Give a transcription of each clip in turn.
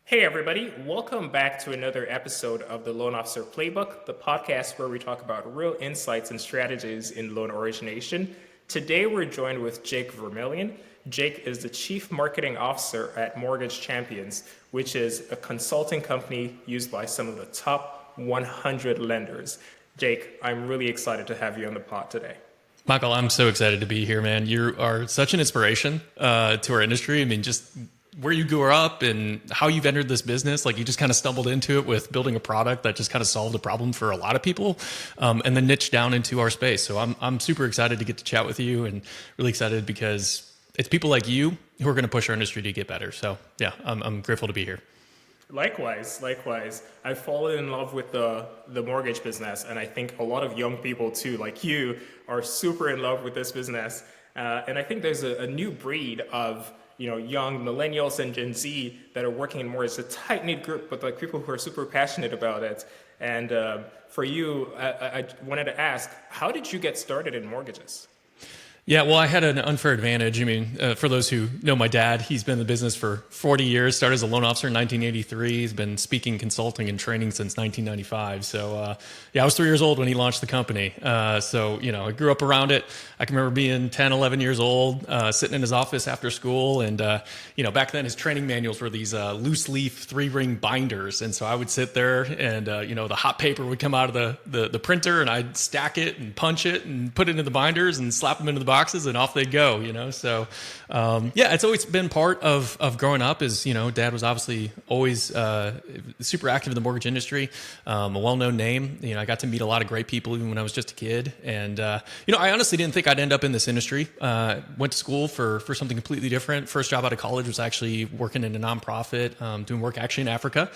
Hey, everybody. Welcome back to another episode of the Loan Officer Playbook, the podcast where we talk about real insights and strategies in loan origination. Today, we're joined with Jake Vermillion. Jake is the Chief Marketing Officer at Mortgage Champions, which is a consulting company used by some of the top 100 lenders. Jake, I'm really excited to have you on the pod today. Michael, I'm so excited to be here, man. You are such an inspiration to our industry. I mean, just where you grew up and how you've entered this business, like you just kind of stumbled into it with building a product that just kind of solved a problem for a lot of people, and then niched down into our space. So I'm super excited to get to chat with you, and really excited because it's people like you who are going to push our industry to get better. So yeah, I'm grateful to be here. Likewise. I've fallen in love with the mortgage business, and I think a lot of young people too, like you, are super in love with this business. And I think there's a new breed of young millennials and Gen Z that are working in more as a tight-knit group, but like people who are super passionate about it. And for you, I wanted to ask, how did you get started in mortgages? Yeah, well, I had an unfair advantage. I mean, for those who know my dad, he's been in the business for 40 years, started as a loan officer in 1983. He's been speaking, consulting, and training since 1995. So, I was 3 years old when he launched the company. I grew up around it. I can remember being 10, 11 years old, sitting in his office after school. And, back then his training manuals were these loose leaf 3-ring binders. And so I would sit there and, the hot paper would come out of the printer, and I'd stack it and punch it and put it into the binders and slap them into the boxes, and off they go, So, it's always been part of growing up. Is Dad was obviously always super active in the mortgage industry, a well-known name. I got to meet a lot of great people even when I was just a kid, and I honestly didn't think I'd end up in this industry. Went to school for something completely different. First job out of college was actually working in a nonprofit, doing work actually in Africa,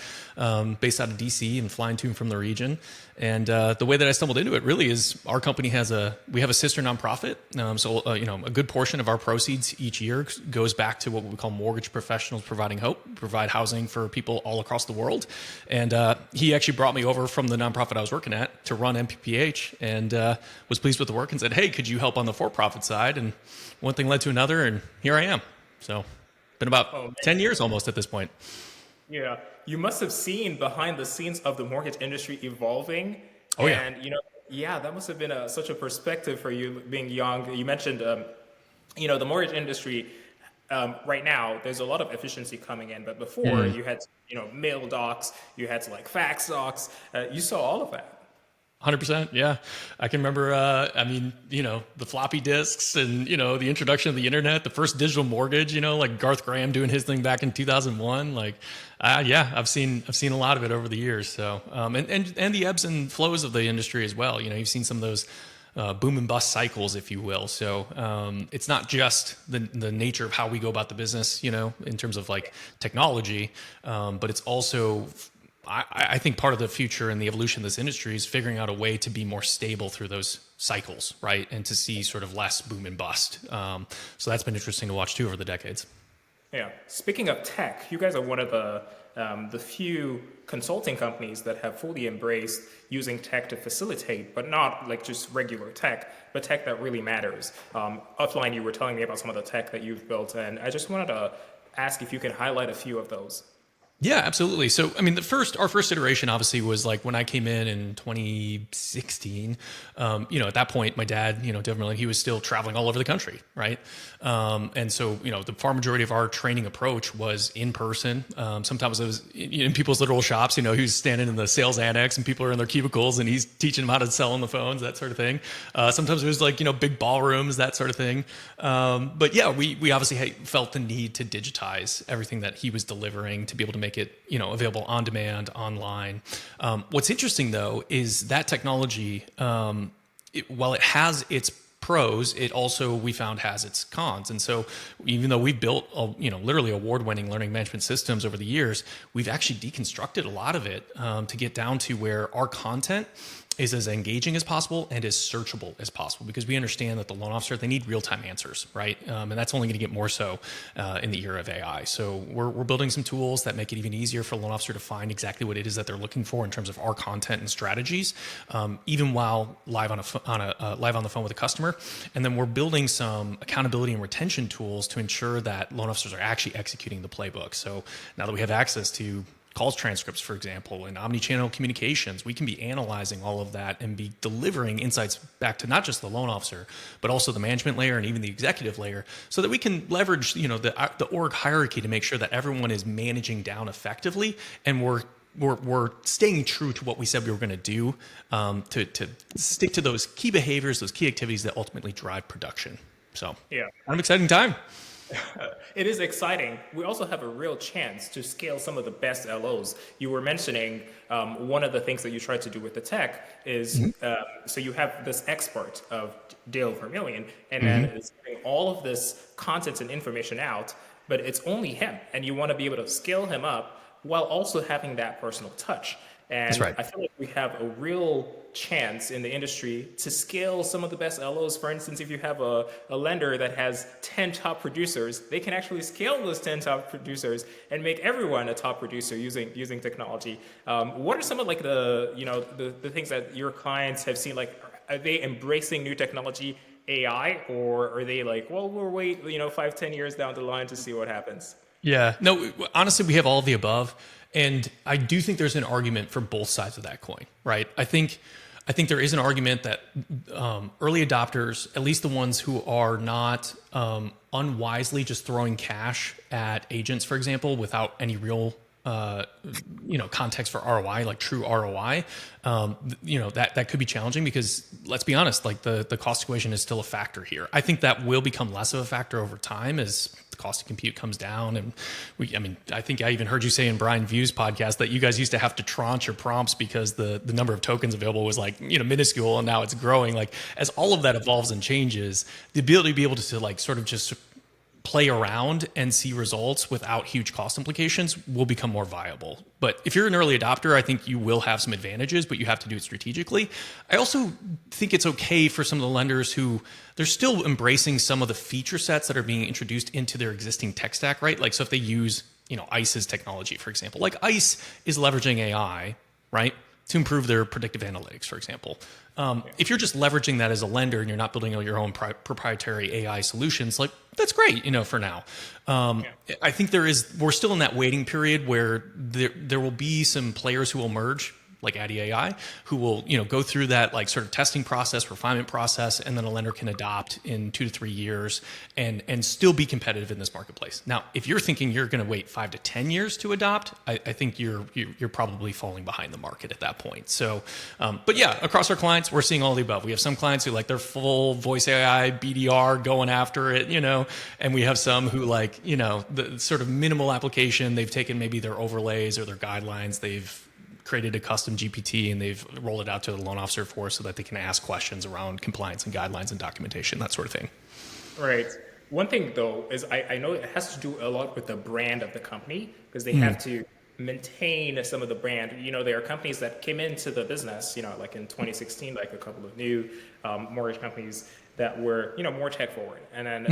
based out of DC, and flying to and from the region. And the way that I stumbled into it really is our company we have a sister nonprofit. A good portion of our proceeds each year goes back to what we call mortgage professionals providing hope, provide housing for people all across the world. And he actually brought me over from the nonprofit I was working at to run MPPH, and was pleased with the work and said, hey, could you help on the for-profit side? And one thing led to another, and here I am. So been about 10 years almost at this point. Yeah, you must have seen behind the scenes of the mortgage industry evolving. Oh, yeah. And, that must have been such a perspective for you being young. You mentioned, the mortgage industry right now, there's a lot of efficiency coming in. But before, you had, mail docs, you had to fax docs. You saw all of that. 100%. Yeah. I can remember, the floppy disks and, the introduction of the internet, the first digital mortgage, like Garth Graham doing his thing back in 2001. I've seen a lot of it over the years. So, and the ebbs and flows of the industry as well. You've seen some of those boom and bust cycles, if you will. So, it's not just the nature of how we go about the business, in terms of technology, but it's also, I think part of the future and the evolution of this industry is figuring out a way to be more stable through those cycles, right? And to see sort of less boom and bust. So that's been interesting to watch too over the decades. Yeah. Speaking of tech, you guys are one of the few consulting companies that have fully embraced using tech to facilitate, but not just regular tech, but tech that really matters. Offline, you were telling me about some of the tech that you've built, and I just wanted to ask if you could highlight a few of those. Yeah, absolutely. So, our first iteration obviously was when I came in 2016, at that point, my dad, definitely, he was still traveling all over the country. Right. And so, the far majority of our training approach was in person. Sometimes it was in people's literal shops, he was standing in the sales annex and people are in their cubicles and he's teaching them how to sell on the phones, that sort of thing. Sometimes it was big ballrooms, that sort of thing. But yeah, we obviously felt the need to digitize everything that he was delivering to be able to make it, available on demand, online. What's interesting though, is that technology, while it has its pros, it also, we found, has its cons. And so even though we've built, literally award-winning learning management systems over the years, we've actually deconstructed a lot of it to get down to where our content is as engaging as possible and as searchable as possible, because we understand that the loan officer, they need real-time answers, right? And that's only going to get more so in the era of AI. So we're building some tools that make it even easier for a loan officer to find exactly what it is that they're looking for in terms of our content and strategies, even while live on the phone with a customer. And then we're building some accountability and retention tools to ensure that loan officers are actually executing the playbook. So now that we have access to calls transcripts, for example, and omni-channel communications, we can be analyzing all of that and be delivering insights back to not just the loan officer, but also the management layer and even the executive layer, so that we can leverage, the org hierarchy to make sure that everyone is managing down effectively, and we're staying true to what we said we were going to do, to stick to those key behaviors, those key activities that ultimately drive production. So, yeah, an exciting time. It is exciting. We also have a real chance to scale some of the best LOs. You were mentioning one of the things that you tried to do with the tech is, so you have this expert of Jake Vermillion, and then it's getting all of this content and information out, but it's only him. And you want to be able to scale him up while also having that personal touch. And That's right. I feel like we have a real chance in the industry to scale some of the best LOs. For instance, if you have a lender that has 10 top producers, they can actually scale those 10 top producers and make everyone a top producer using technology. What are some of like the things that your clients have seen? Like, are they embracing new technology, AI, or are they like, well, we'll wait 5-10 years down the line to see what happens? Yeah, no, honestly, we have all of the above. And I do think there's an argument for both sides of that coin, right? I think there is an argument that early adopters, at least the ones who are not unwisely just throwing cash at agents, for example, without any real context for ROI, like true ROI, that could be challenging, because let's be honest, like the cost equation is still a factor here. I think that will become less of a factor over time as the cost of compute comes down. And I think I even heard you say in Brian View's podcast that you guys used to have to tranche your prompts because the number of tokens available was like, minuscule, and now it's growing. Like, as all of that evolves and changes, the ability to be able to like sort of just play around and see results without huge cost implications will become more viable. But if you're an early adopter, I think you will have some advantages, but you have to do it strategically. I also think it's okay for some of the lenders who they're still embracing some of the feature sets that are being introduced into their existing tech stack, right? Like, so if they use, ICE's technology, for example, like ICE is leveraging AI, right, to improve their predictive analytics, for example. If you're just leveraging that as a lender and you're not building your own proprietary AI solutions, like, that's great, for now. I think we're still in that waiting period where there will be some players who will merge, like Addy AI, who will, go through that like sort of testing process, refinement process, and then a lender can adopt in 2 to 3 years and still be competitive in this marketplace. Now, if you're thinking you're going to wait 5 to 10 years to adopt, I think you're probably falling behind the market at that point. So, but yeah, across our clients, we're seeing all the above. We have some clients who like their full voice AI, BDR, going after it, and we have some who like, the sort of minimal application. They've taken maybe their overlays or their guidelines. They've created a custom GPT and they've rolled it out to the loan officer for so that they can ask questions around compliance and guidelines and documentation, that sort of thing. Right. One thing though is I know it has to do a lot with the brand of the company, because they have to maintain some of the brand. There are companies that came into the business, like in 2016, like a couple of new mortgage companies that were, more tech forward. And then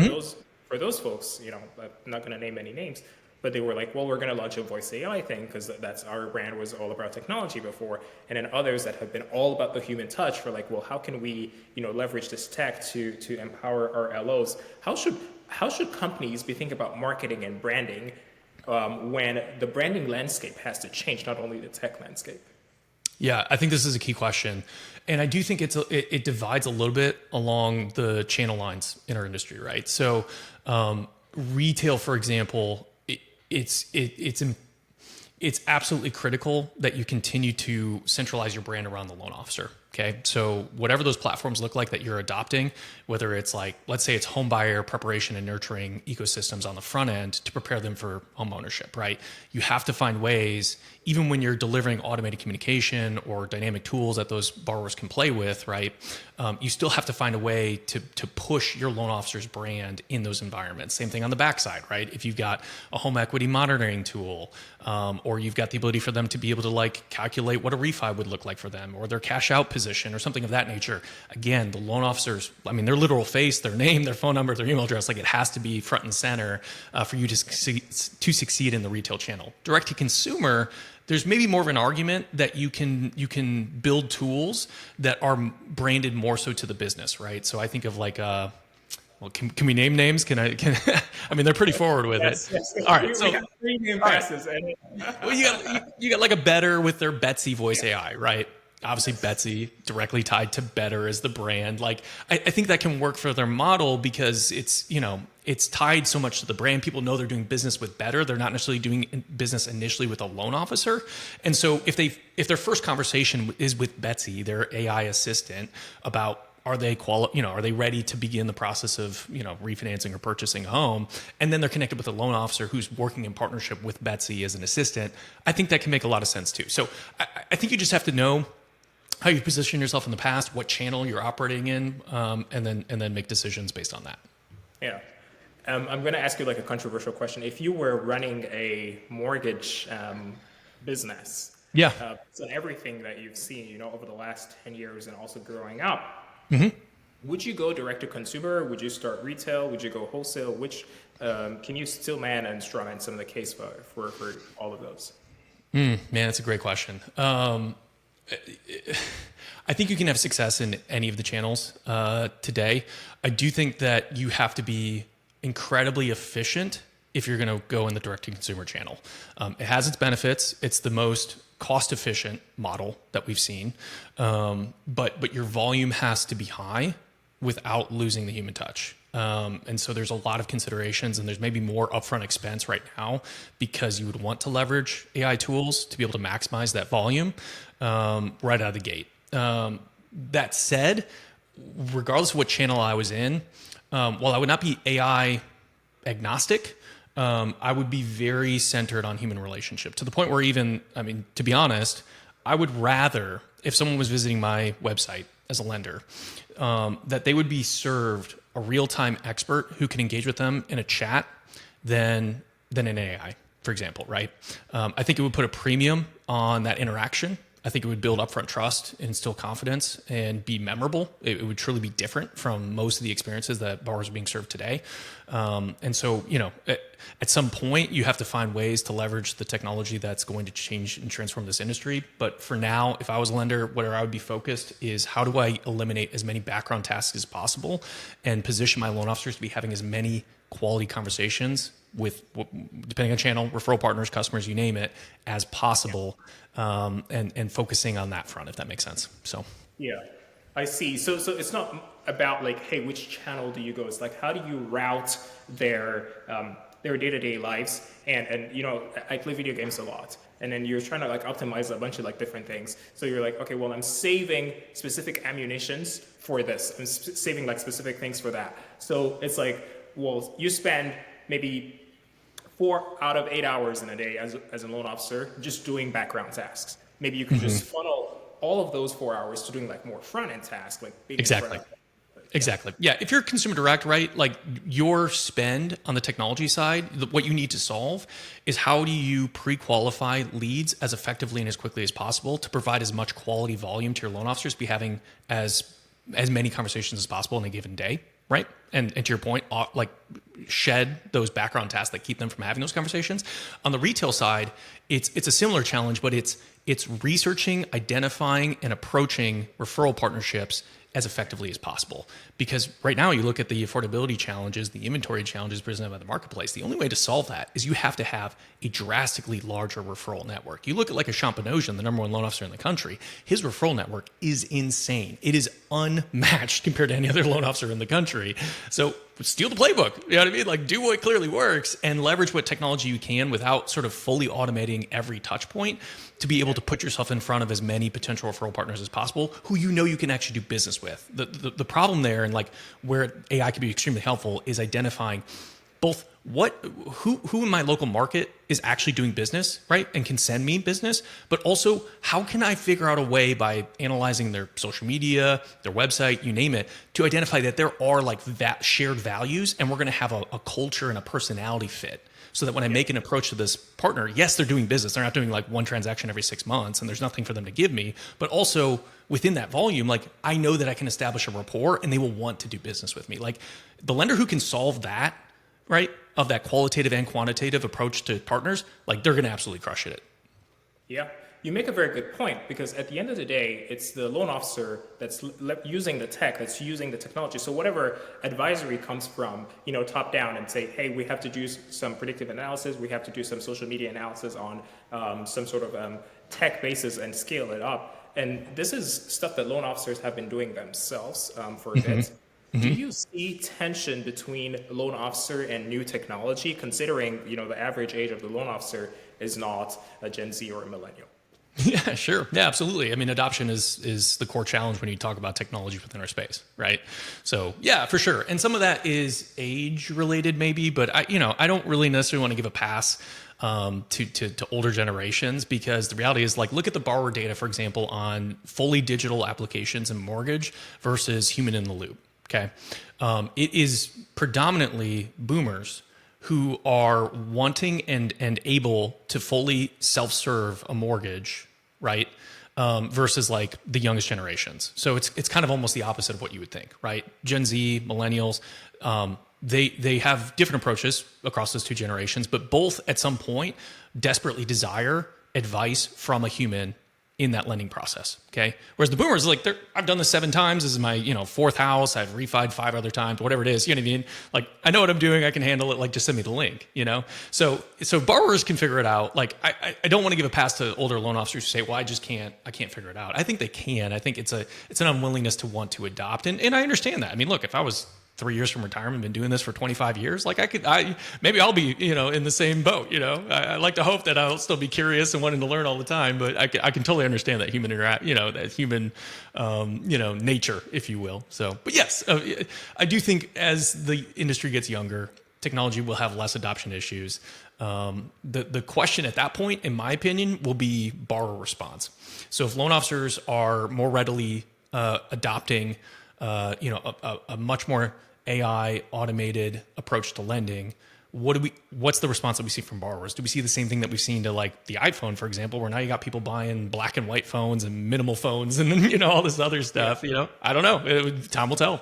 for those folks, I'm not going to name any names, but they were like, well, we're going to launch a voice AI thing because that's our brand was all about technology before. And then others that have been all about the human touch for like, well, how can we, leverage this tech to empower our LOs? How should companies be thinking about marketing and branding when the branding landscape has to change, not only the tech landscape? Yeah, I think this is a key question. And I do think it divides a little bit along the channel lines in our industry, right? So retail, for example, it's absolutely critical that you continue to centralize your brand around the loan officer. Okay. So whatever those platforms look like that you're adopting, whether it's like, let's say it's home buyer preparation and nurturing ecosystems on the front end to prepare them for home ownership, right? You have to find ways, even when you're delivering automated communication or dynamic tools that those borrowers can play with, right? You still have to find a way to push your loan officer's brand in those environments. Same thing on the backside, right? If you've got a home equity monitoring tool, or you've got the ability for them to be able to like calculate what a refi would look like for them, or their cash out position position or something of that nature, again, the loan officers, I mean, their literal face, their name, their phone number, their email address, like it has to be front and center for you to succeed in the retail channel. Direct to consumer, there's maybe more of an argument that you can build tools that are branded more so to the business, right? So I think of like well, can we name names? Can I mean, they're pretty forward with it. Yes. All right, so we have 3 name passes. Right. well, you got like a Better with their Betsy voice AI, right? Obviously, Betsy directly tied to Better as the brand. Like, I think that can work for their model because it's tied so much to the brand. People know they're doing business with Better. They're not necessarily doing business initially with a loan officer. And so if their first conversation is with Betsy, their AI assistant, about are they are they ready to begin the process of refinancing or purchasing a home, and then they're connected with a loan officer who's working in partnership with Betsy as an assistant, I think that can make a lot of sense too. So I think you just have to know how you position yourself in the past, what channel you're operating in, and then make decisions based on that. Yeah. I'm going to ask you like a controversial question. If you were running a mortgage business, so everything that you've seen, over the last 10 years and also growing up, would you go direct to consumer? Would you start retail? Would you go wholesale? Which can you still man and strawman some of the case for all of those? Man, that's a great question. I think you can have success in any of the channels today. I do think that you have to be incredibly efficient if you're going to go in the direct-to-consumer channel. It has its benefits. It's the most cost-efficient model that we've seen, but your volume has to be high without losing the human touch. And so there's a lot of considerations, and there's maybe more upfront expense right now because you would want to leverage AI tools to be able to maximize that volume right out of the gate. That said, regardless of what channel I was in, while I would not be AI agnostic, I would be very centered on human relationship to the point where to be honest, I would rather, if someone was visiting my website as a lender, that they would be served a real-time expert who can engage with them in a chat than an AI, for example, right? I think it would put a premium on that interaction. I think it would build upfront trust, instill confidence, and be memorable. It would truly be different from most of the experiences that borrowers are being served today. And so, at some point, you have to find ways to leverage the technology that's going to change and transform this industry. But for now, if I was a lender, where I would be focused is how do I eliminate as many background tasks as possible and position my loan officers to be having as many quality conversations with, depending on channel, referral partners, customers, you name it, as possible, and focusing on that front, if that makes sense. So yeah, I see. So it's not about like, hey, which channel do you go? It's like, how do you route their day-to-day lives? And I play video games a lot, and then you're trying to like optimize a bunch of like different things. So you're like, okay, well, I'm saving specific ammunitions for this. I'm saving like specific things for that. So it's like, well, you spend maybe 4 out of 8 hours in a day as a loan officer just doing background tasks. Maybe you can just funnel all of those 4 hours to doing like more front-end tasks, like being Exactly. Yeah. If you're consumer direct, right, like your spend on the technology side, what you need to solve is how do you pre-qualify leads as effectively and as quickly as possible to provide as much quality volume to your loan officers, be having as many conversations as possible in a given day, right? And to your point, like shed those background tasks that keep them from having those conversations. On the retail side, it's a similar challenge, but it's researching, identifying, and approaching referral partnerships as effectively as possible. Because right now you look at the affordability challenges, the inventory challenges presented by the marketplace, the only way to solve that is you have to have a drastically larger referral network. You look at like a Champagnosian, the number one loan officer in the country, his referral network is insane. It is unmatched compared to any other loan officer in the country. So steal the playbook, you know what I mean? Like do what clearly works and leverage what technology you can without sort of fully automating every touch point to be able to put yourself in front of as many potential referral partners as possible who you can actually do business with. The problem there and like where AI can be extremely helpful is identifying both who in my local market is actually doing business, right? And can send me business, but also how can I figure out a way by analyzing their social media, their website, you name it, to identify that there are like that shared values and we're going to have a culture and a personality fit so that when I make an approach to this partner, yes, they're doing business. They're not doing like one transaction every 6 months and there's nothing for them to give me, but also within that volume, like I know that I can establish a rapport and they will want to do business with me. Like the lender who can solve that, right, of that qualitative and quantitative approach to partners, like they're going to absolutely crush it. Yeah, you make a very good point, because at the end of the day, it's the loan officer that's using the tech, that's using the technology. So whatever advisory comes from, top down and say, hey, we have to do some predictive analysis, we have to do some social media analysis on some sort of tech basis and scale it up. And this is stuff that loan officers have been doing themselves for a bit. Do you see tension between loan officer and new technology, considering the average age of the loan officer is not a Gen Z or a millennial? Yeah, sure. Yeah, absolutely. I mean, adoption is the core challenge when you talk about technology within our space, right? So yeah, for sure. And some of that is age related maybe, but I don't really necessarily want to give a pass to older generations, because the reality is, like, look at the borrower data, for example, on fully digital applications and mortgage versus human in the loop. Okay. It is predominantly boomers who are wanting and able to fully self-serve a mortgage, right? Versus like the youngest generations. So it's kind of almost the opposite of what you would think, right? Gen Z, millennials, they have different approaches across those two generations, but both at some point desperately desire advice from a human in that lending process. Okay. Whereas the boomers, like, I've done this 7 times. This is my, 4th house. I've refied 5 other times, whatever it is. You know what I mean? Like, I know what I'm doing. I can handle it. Like, just send me the link, So borrowers can figure it out. Like, I don't want to give a pass to older loan officers who say, well, I can't figure it out. I think they can. I think it's an unwillingness to want to adopt. And I understand that. I mean, look, if I was 3 years from retirement, been doing this for 25 years. Like maybe I'll be, in the same boat, I like to hope that I'll still be curious and wanting to learn all the time, but I can totally understand that human that human, nature, if you will. So, but yes, I do think as the industry gets younger, technology will have less adoption issues. The question at that point, in my opinion, will be borrower response. So if loan officers are more readily adopting a much more AI automated approach to lending, what's the response that we see from borrowers? Do we see the same thing that we've seen to like the iPhone, for example, where now you got people buying black and white phones and minimal phones and then, all this other stuff, I don't know. Time will tell.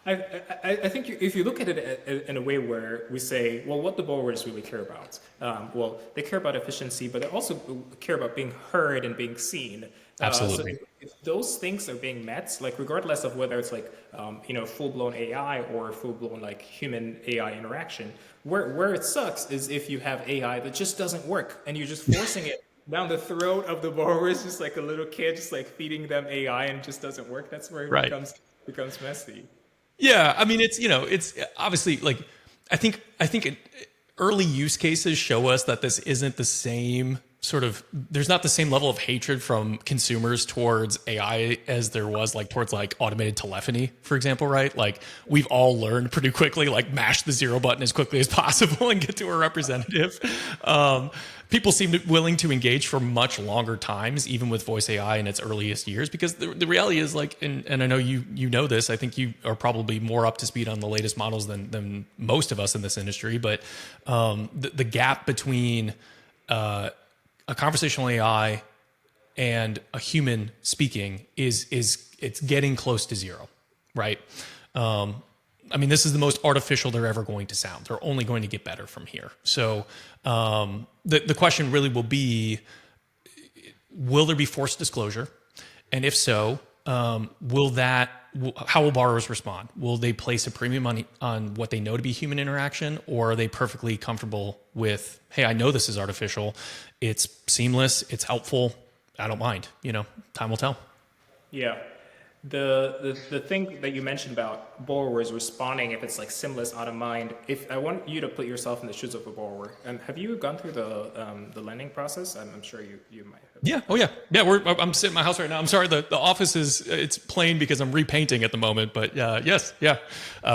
I think if you look at it in a way where we say, well, what do borrowers really care about? Well, they care about efficiency, but they also care about being heard and being seen. Absolutely. So if those things are being met, like regardless of whether it's like full-blown AI or full-blown like human AI interaction, where it sucks is if you have AI that just doesn't work and you're just forcing it down the throat of the borrowers, just like a little kid, just like feeding them AI and it just doesn't work. That's where it becomes messy. Yeah, I mean, it's obviously like I think early use cases show us that this isn't the same sort of, there's not the same level of hatred from consumers towards AI as there was like towards like automated telephony, for example, right? Like we've all learned pretty quickly, like mash the 0 button as quickly as possible and get to a representative. People seem willing to engage for much longer times, even with voice AI in its earliest years, because the reality is like, and I know you know this, I think you are probably more up to speed on the latest models than most of us in this industry, but the gap between a conversational AI and a human speaking is it's getting close to 0, right? I mean, this is the most artificial they're ever going to sound. They're only going to get better from here. So the question really will be, will there be forced disclosure? And if so, how will borrowers respond? Will they place a premium on what they know to be human interaction, or are they perfectly comfortable with, hey, I know this is artificial, it's seamless, it's helpful, I don't mind, time will tell. Yeah. The thing that you mentioned about borrowers responding, if it's like seamless, out of mind, if I want you to put yourself in the shoes of a borrower, have you gone through the lending process? I'm sure you might have. Yeah. Oh yeah. Yeah. I'm sitting in my house right now. I'm sorry. The office it's plain because I'm repainting at the moment, but yes. Yeah.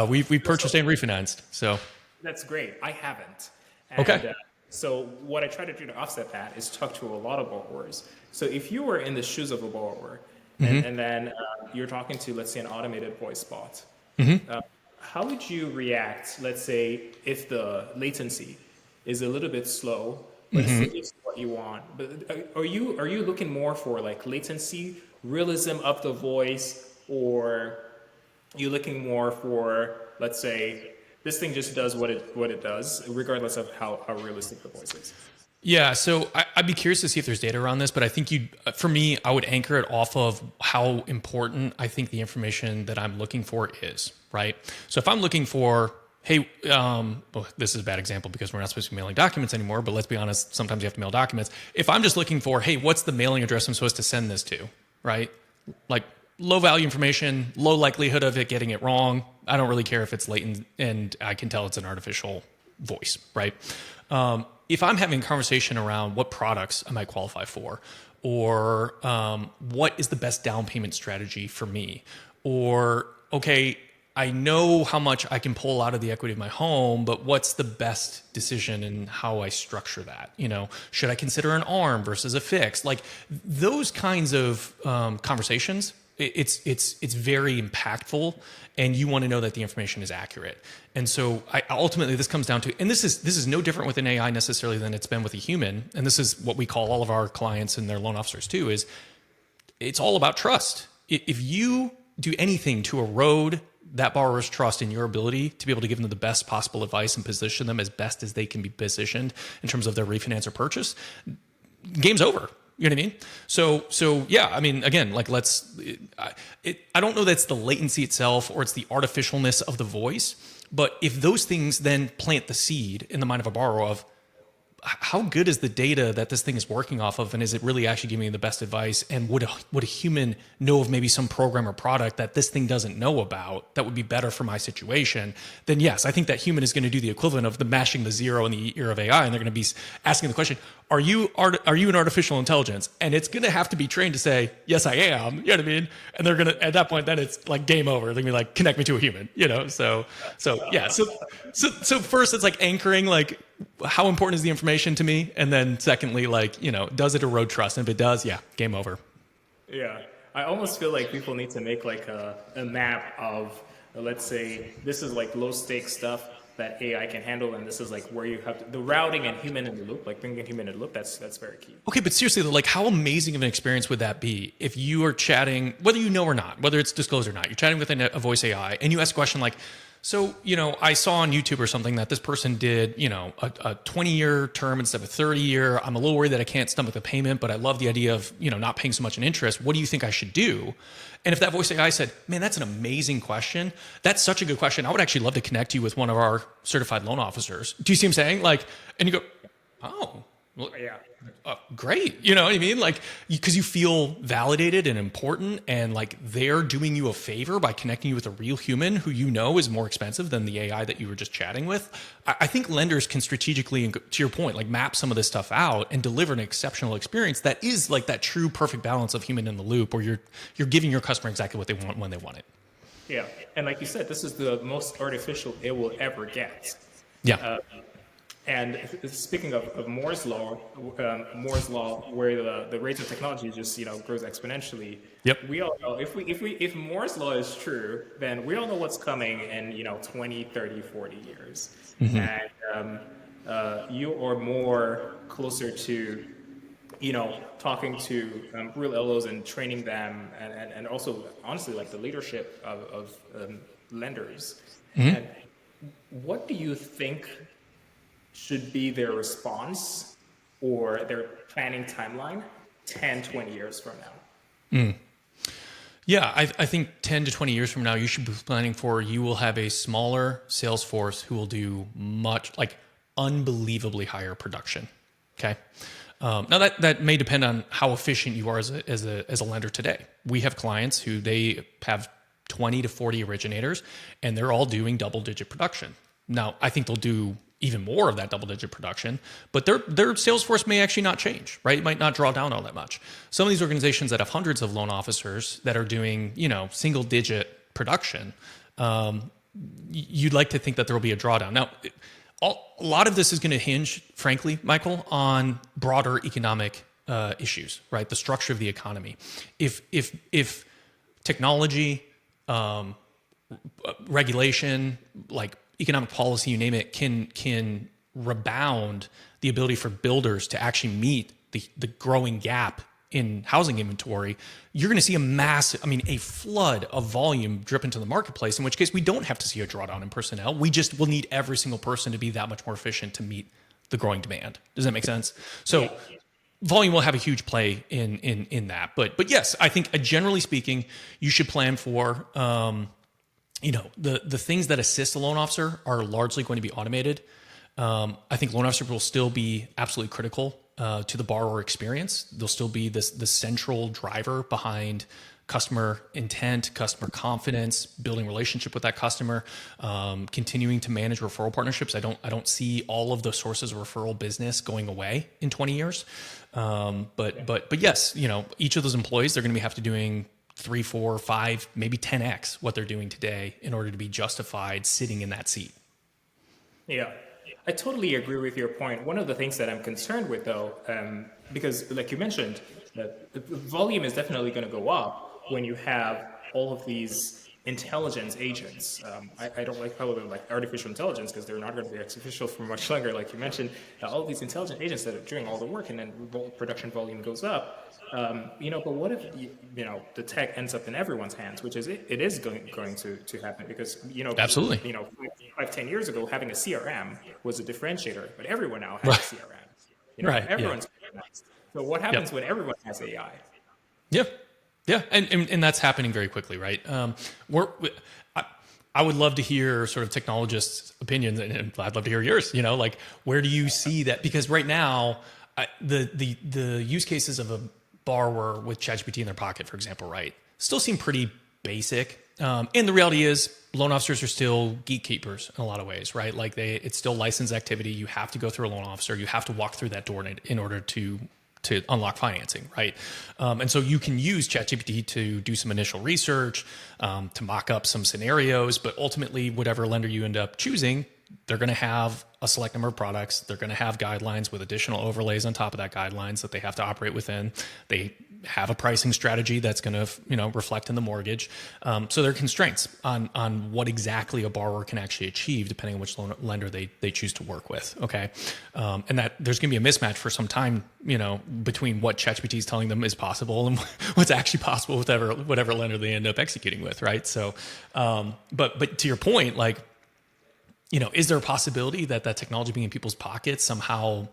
We purchased and refinanced. So that's great. I haven't. Okay. So what I try to do to offset that is talk to a lot of borrowers. So if you were in the shoes of a borrower, and then you're talking to, let's say, an automated voice bot, how would you react, let's say, if the latency is a little bit slow, but it still gives what you want? But are you looking more for like latency, realism of the voice, or you looking more for, let's say, this thing just does what it does, regardless of how realistic the voice is? Yeah, so I'd be curious to see if there's data around this, but I think for me, I would anchor it off of how important I think the information that I'm looking for is, right? So if I'm looking for, hey, well, this is a bad example because we're not supposed to be mailing documents anymore, but let's be honest, sometimes you have to mail documents. If I'm just looking for, hey, what's the mailing address I'm supposed to send this to, right? Like low value information, low likelihood of it getting it wrong. I don't really care if it's latent and I can tell it's an artificial voice, right? If I'm having a conversation around what products I might qualify for, or what is the best down payment strategy for me, or, okay, I know how much I can pull out of the equity of my home, but what's the best decision in how I structure that? You know, should I consider an ARM versus a fixed? Like those kinds of conversations, it's very impactful, and you want to know that the information is accurate. And so ultimately this comes down to, and this is no different with an AI necessarily than it's been with a human. And this is what we call all of our clients and their loan officers too, is it's all about trust. If you do anything to erode that borrower's trust in your ability to be able to give them the best possible advice and position them as best as they can be positioned in terms of their refinance or purchase, game's over. You know what I mean? So yeah, I mean, again, like I don't know that it's the latency itself or it's the artificialness of the voice, but if those things then plant the seed in the mind of a borrower of how good is the data that this thing is working off of, and is it really actually giving me the best advice? And would a human know of maybe some program or product that this thing doesn't know about that would be better for my situation? Then yes, I think that human is going to do the equivalent of the mashing the zero in the era of AI, and they're going to be asking the question, are you an artificial intelligence? And it's going to have to be trained to say, yes, I am. You know what I mean? And they're going to, at that point, then it's like game over. They're going to be like, connect me to a human, you know? So yeah. So first it's like anchoring, like, how important is the information to me? And then secondly, like, you know, does it erode trust? And if it does, yeah, game over. Yeah. I almost feel like people need to make like a map of, let's say, this is like low stakes stuff that AI can handle, and this is like where you have the routing and human in the loop, like bringing human in the loop. That's very key. Okay, but seriously, like, how amazing of an experience would that be if you are chatting, whether you know or not, whether it's disclosed or not, you're chatting with a voice AI, and you ask a question like, so, you know, I saw on YouTube or something that this person did, you know, a 20-year term instead of a 30-year. I'm a little worried that I can't stomach the payment, but I love the idea of, you know, not paying so much in interest. What do you think I should do? And if that voice AI said, man, that's an amazing question. That's such a good question. I would actually love to connect you with one of our certified loan officers. Do you see what I'm saying? Like, and you go, oh, well, Yeah. Great. You know what I mean? Like, because you feel validated and important, and like they're doing you a favor by connecting you with a real human who you know is more expensive than the AI that you were just chatting with. I think lenders can strategically, to your point, like map some of this stuff out and deliver an exceptional experience that is like that true perfect balance of human in the loop, where you're giving your customer exactly what they want when they want it. Yeah. And like you said, this is the most artificial it will ever get. Yeah. And speaking of Moore's law, where the rate of technology just grows exponentially. Yep. We all know if Moore's law is true, then we all know what's coming in 20, 30, 40 years, and you are more closer to talking to real LOs and training them, and also honestly like the leadership of lenders. And what do you think should be their response or their planning timeline 10, 20 years from now? Yeah, I think 10 to 20 years from now, you should be planning for, you will have a smaller sales force who will do unbelievably higher production. Okay. Now that may depend on how efficient you are as a lender today. We have clients who they have 20 to 40 originators, and they're all doing double-digit production. Now, I think they'll do even more of that double-digit production, but their sales force may actually not change, right? It might not draw down all that much. Some of these organizations that have hundreds of loan officers that are doing, single-digit production, you'd like to think that there will be a drawdown. Now, a lot of this is going to hinge, frankly, Michael, on broader economic issues, right? The structure of the economy. If technology, regulation, like economic policy, you name it, can rebound the ability for builders to actually meet the growing gap in housing inventory, you're going to see a flood of volume drip into the marketplace, in which case we don't have to see a drawdown in personnel. We just will need every single person to be that much more efficient to meet the growing demand. Does that make sense? So volume will have a huge play in that. But yes, I think generally speaking, you should plan for, the things that assist a loan officer are largely going to be automated. I think loan officer will still be absolutely critical to the borrower experience. They'll still be the central driver behind customer intent, customer confidence, building relationship with that customer, continuing to manage referral partnerships. I don't see all of the sources of referral business going away in 20 years. But yes, each of those employees, they're going to have to doing 3, 4, 5, maybe 10x what they're doing today in order to be justified sitting in that seat. Yeah. I totally agree with your point. One of the things that I'm concerned with, though, because like you mentioned, that the volume is definitely going to go up when you have all of these intelligence agents. I don't like calling them like artificial intelligence because they're not going to be artificial for much longer. Like you mentioned, all of these intelligent agents that are doing all the work, and then production volume goes up. But what if the tech ends up in everyone's hands, which is it is going to happen because Absolutely. 5-10 years ago having a CRM was a differentiator, but everyone now has a CRM. Right. Everyone's organized. So what happens when everyone has AI? Yeah. Yeah. And that's happening very quickly, right? I would love to hear sort of technologists' opinions, and I'd love to hear yours, like where do you see that? Because right now, the use cases of a borrower with ChatGPT in their pocket, for example, right, still seem pretty basic. And the reality is loan officers are still gatekeepers in a lot of ways, right? Like it's still licensed activity. You have to go through a loan officer. You have to walk through that door in order to unlock financing, right? And so you can use ChatGPT to do some initial research, to mock up some scenarios, but ultimately whatever lender you end up choosing, they're going to have a select number of products. They're going to have guidelines with additional overlays on top of that guidelines that they have to operate within. They have a pricing strategy that's going to, reflect in the mortgage. So there are constraints on what exactly a borrower can actually achieve depending on which lender they choose to work with. Okay. And that there's going to be a mismatch for some time, between what ChatGPT is telling them is possible and what's actually possible with whatever lender they end up executing with. Right. So, but to your point, like, is there a possibility that technology being in people's pockets somehow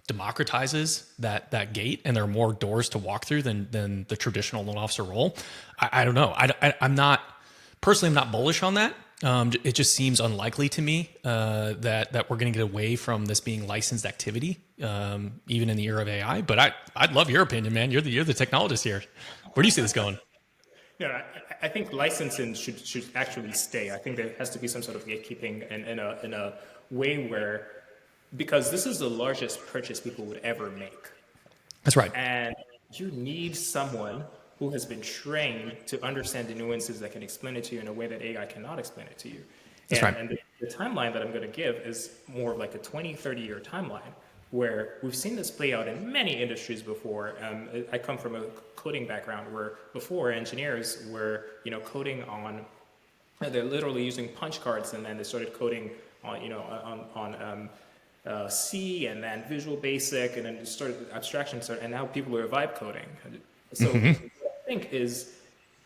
democratizes that gate and there are more doors to walk through than the traditional loan officer role? I don't know. I'm not bullish on that. It just seems unlikely to me that we're going to get away from this being licensed activity, even in the era of AI. But I'd love your opinion, man. You're the technologist here. Where do you see this going? Yeah, I think licensing should actually stay. I think there has to be some sort of gatekeeping in a way where, because this is the largest purchase people would ever make. That's right. And you need someone who has been trained to understand the nuances that can explain it to you in a way that AI cannot explain it to you. That's right. And the timeline that I'm going to give is more of like a 20, 30-year timeline, where we've seen this play out in many industries before. I come from a coding background where before engineers were, coding on, they're literally using punch cards, and then they started coding on C, and then Visual Basic, and then it started abstraction, and now people are vibe coding. So what I think is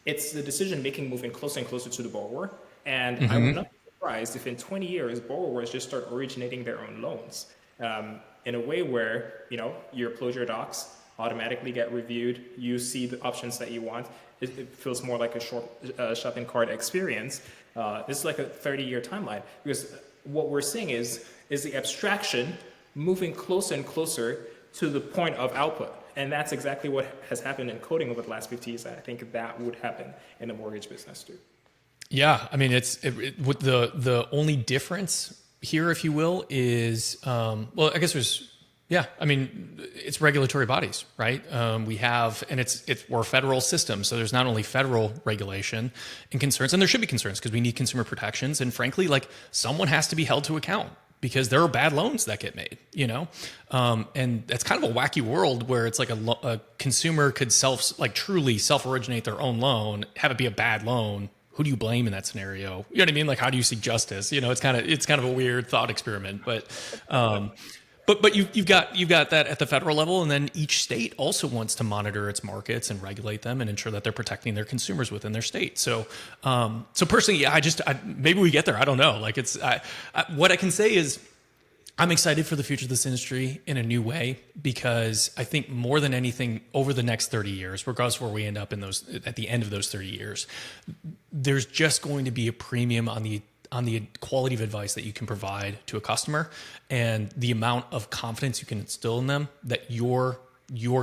it's the decision making moving closer and closer to the borrower, and I would not be surprised if in 20 years borrowers just start originating their own loans. In a way where, your closure docs automatically get reviewed, you see the options that you want. It feels more like a short shopping cart experience. This is like a 30-year timeline, because what we're seeing is the abstraction moving closer and closer to the point of output. And that's exactly what has happened in coding over the last 50 years. I think that would happen in the mortgage business too. Yeah, I mean, the only difference here, if you will, is, I guess it's regulatory bodies, right? We have, and we're a federal system. So there's not only federal regulation and concerns, and there should be concerns because we need consumer protections. And frankly, like someone has to be held to account because there are bad loans that get made, and that's kind of a wacky world where it's like a consumer could truly self-originate their own loan, have it be a bad loan, who do you blame in that scenario? You know what I mean? Like, how do you seek justice? It's kind of a weird thought experiment, but you've got that at the federal level, and then each state also wants to monitor its markets and regulate them and ensure that they're protecting their consumers within their state. So personally, yeah, maybe we get there. I don't know. Like what I can say is I'm excited for the future of this industry in a new way, because I think more than anything over the next 30 years, regardless of where we end up at the end of those 30 years, there's just going to be a premium on the quality of advice that you can provide to a customer and the amount of confidence you can instill in them that you're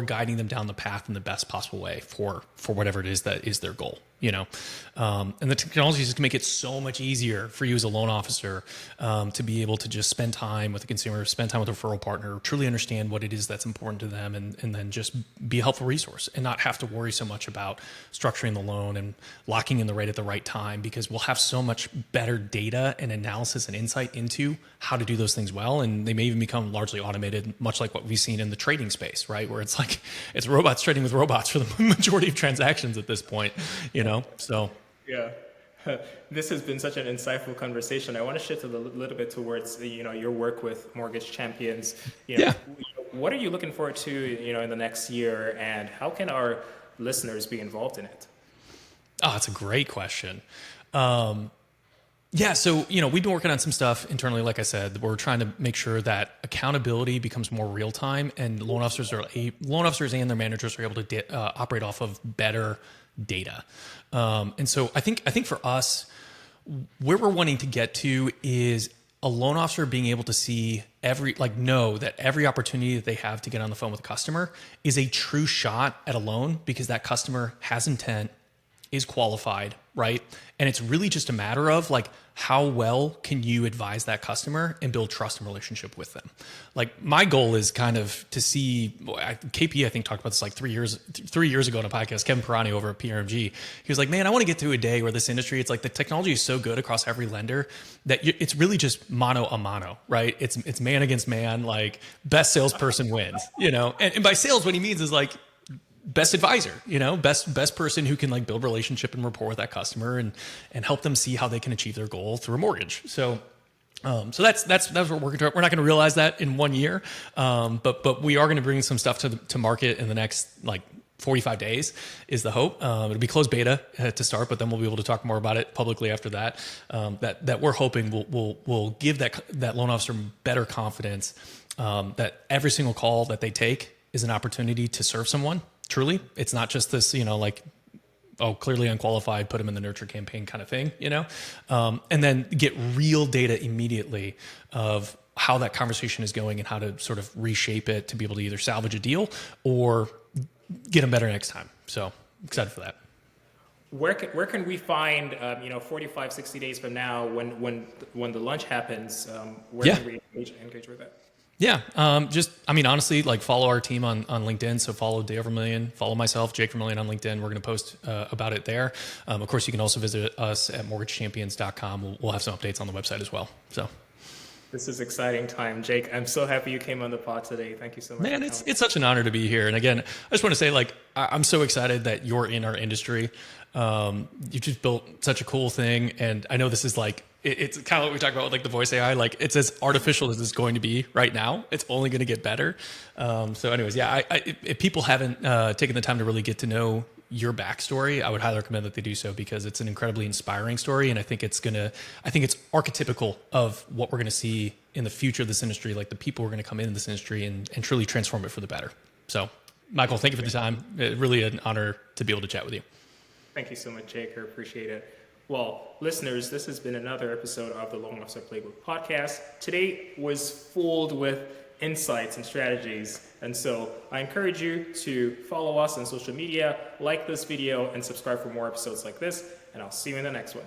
guiding them down the path in the best possible way for whatever it is that is their goal. And the technology is going to make it so much easier for you as a loan officer to be able to just spend time with the consumer, spend time with a referral partner, truly understand what it is that's important to them, and then just be a helpful resource and not have to worry so much about structuring the loan and locking in the rate at the right time, because we'll have so much better data and analysis and insight into how to do those things well. And they may even become largely automated, much like what we've seen in the trading space, right? Where it's like, it's robots trading with robots for the majority of transactions at this point, so. Yeah. This has been such an insightful conversation. I want to shift a little bit towards your work with Mortgage Champions. What are you looking forward to in the next year, and how can our listeners be involved in it? Oh, that's a great question. So we've been working on some stuff internally. Like I said, we're trying to make sure that accountability becomes more real time, and loan officers and their managers are able to operate off of better data. And so I think for us, where we're wanting to get to is a loan officer being able to know that every opportunity that they have to get on the phone with a customer is a true shot at a loan, because that customer has intent, is qualified, right? And it's really just a matter of like, how well can you advise that customer and build trust and relationship with them? Like, my goal is kind of to see, KP, I think, talked about this like 3 years ago on a podcast, Kevin Pirani over at PRMG. He was like, man, I want to get to a day where this industry, it's like the technology is so good across every lender that it's really just mano a mano, right? It's man against man, like best salesperson wins, and by sales, what he means is like, best advisor, best person who can like build relationship and rapport with that customer and help them see how they can achieve their goal through a mortgage. So that's what we're working toward. We're not going to realize that in 1 year. But we are going to bring some stuff to market in the next like 45 days is the hope. It'll be closed beta to start, but then we'll be able to talk more about it publicly after that. That we're hoping will give that loan officer better confidence that every single call that they take is an opportunity to serve someone. Truly, it's not just this, clearly unqualified, put them in the nurture campaign kind of thing, and then get real data immediately of how that conversation is going and how to sort of reshape it to be able to either salvage a deal or get them better next time. So excited for that. Where can we find, 45, 60 days from now when the launch happens, can we engage with that? Yeah. Honestly, like follow our team on LinkedIn. So follow Jake Vermillion, follow myself, Jake Vermillion on LinkedIn. We're going to post about it there. Of course, you can also visit us at mortgagechampions.com. We'll have some updates on the website as well. So this is exciting time, Jake. I'm so happy you came on the pod today. Thank you so much. Man, it's such an honor to be here. And again, I just want to say, like, I'm so excited that you're in our industry. You just built such a cool thing. And I know this is like, it's kind of what we talk about with like the voice AI. Like, it's as artificial as it's going to be right now. It's only going to get better. So anyways, if people haven't taken the time to really get to know your backstory, I would highly recommend that they do so, because it's an incredibly inspiring story. And I think it's archetypical of what we're going to see in the future of this industry, like the people who are going to come into this industry and truly transform it for the better. So Michael, thank you for the time. Really an honor to be able to chat with you. Thank you so much, Jake. I appreciate it. Well, listeners, this has been another episode of the Loan Officer Playbook Podcast. Today was filled with insights and strategies. And so I encourage you to follow us on social media, like this video, and subscribe for more episodes like this. And I'll see you in the next one.